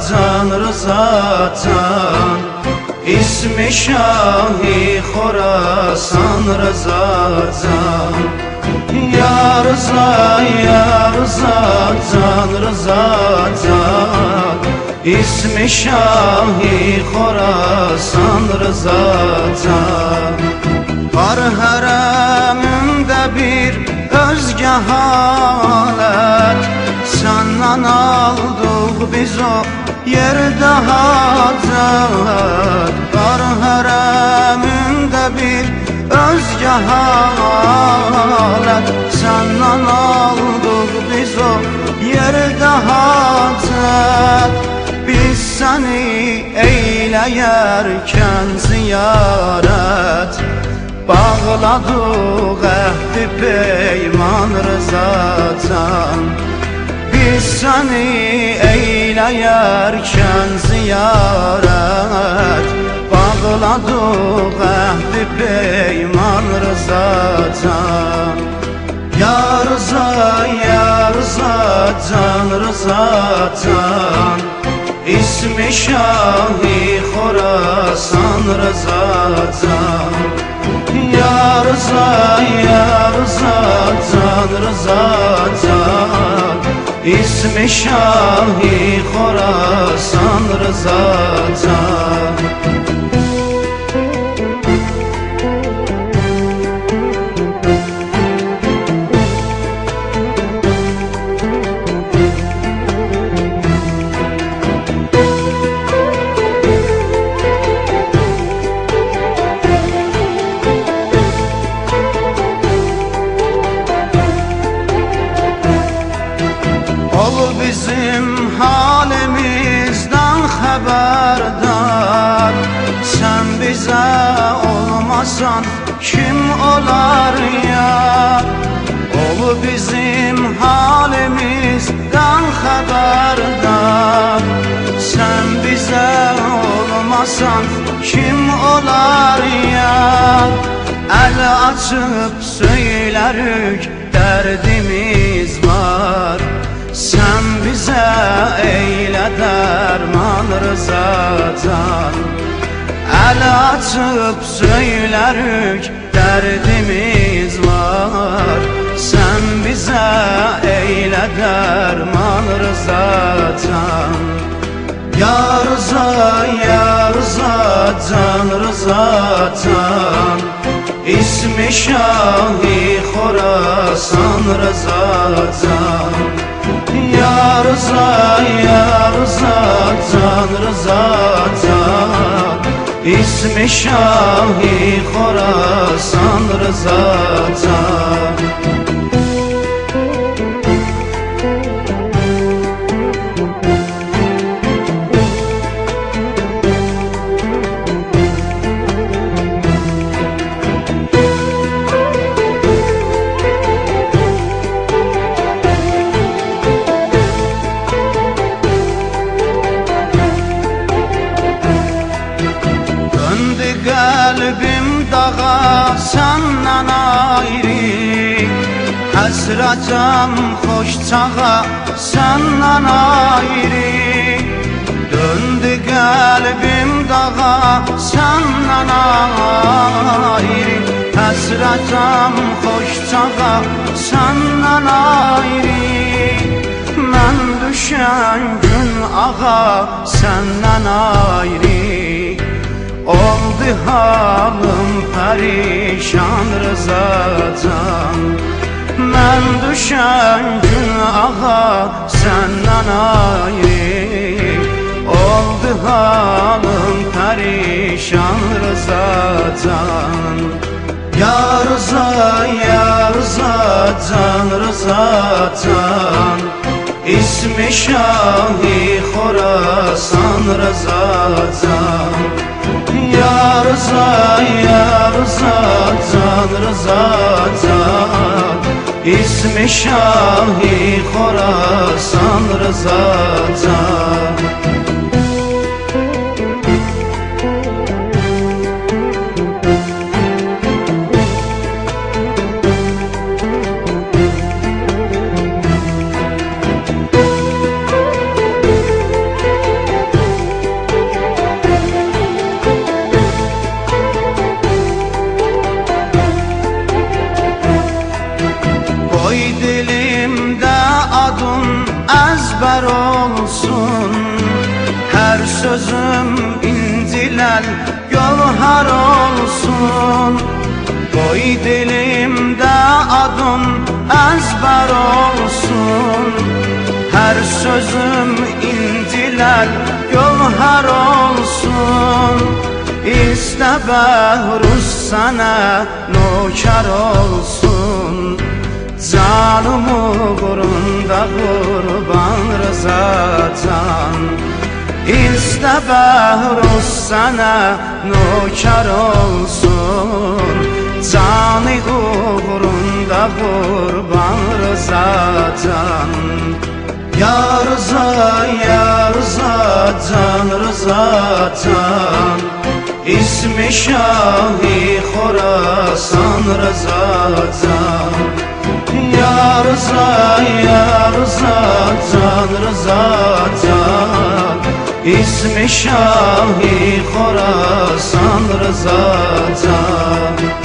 Can Rıza Can, İsmi Şahi Khorasan Rıza Can. Ya Rıza, Ya Rıza Can, Rıza Can, İsmi Şahi Khorasan Rıza Can. Var hərəmində bir özgə halət, səndən aldıq biz o yerdə hacət. Var hərəmində bir özgə halət, səndən aldıq biz o yerdə hacət. Biz səni eyləyərkən ziyarət, bağladıq əhdi peyman Rıza Can. Biz səni eyləyərkən ziyarət, bağladıq əhdi peyman Rıza Can. Ya Rıza, Ya Rıza Can, Rıza Can, İsmi Şahi Khorasan Rıza Can. Ya Rıza, Ya Rıza Can, Rıza Can, İsmi Şahi Khorasan Rıza Can. Ol bizim halimizden xəbərdar, sen bize olmasan kim olar ya? Ol bizim halimizden xəbərdar, sen bize olmasan kim olar ya? El açıp söylərik dərdimiz var, sen bize eyle derman Rıza Can. El açıp söylərik derdimiz var, sen bize eyle derman Rıza Can. Ya Rıza, Ya Rıza Can, Rıza Can, İsmi Şahi Khorasan Rıza Can. Ya Rıza, Ya Rıza Can, Rıza Can, İsmi Şahi Khorasan Rıza Can. Kalbim dağa senden ayrı, həsrətim xoş çağa senden ayrı. Döndü kalbim dağa senden ayrı, həsrətim xoş çağa senden ayrı. Mən düşən gün ağa senden ayrı, oldu halım perişan Rıza Can. Ben düşen gün ağa senden ayrı, oldu halım perişan Rıza Can. Ya Rıza, Ya Rıza Can, Rıza Can, İsmi Şahi Khorasan Rıza Can. Ya Rıza, Ya Rıza Can, Rıza Can, İsmi Şahi Khorasan Rıza Can. olsun. Qoy dilimdə adın əzbər olsun. Hər sözüm incilər gövhər olsun. İstə Bəhruz sənə nökər olsun. Canım uğrunda qurban Rıza can. İstə Bəhruz sənə nökər olsun. Canı uğrunda qurban Rıza can. Ya Rıza, ya Rıza can, Rıza can. İsmi Şahi Xorasan Rıza can. Ya Rıza, ya Rıza can, Rıza can. İsmi Şahi Xorasan Rıza can.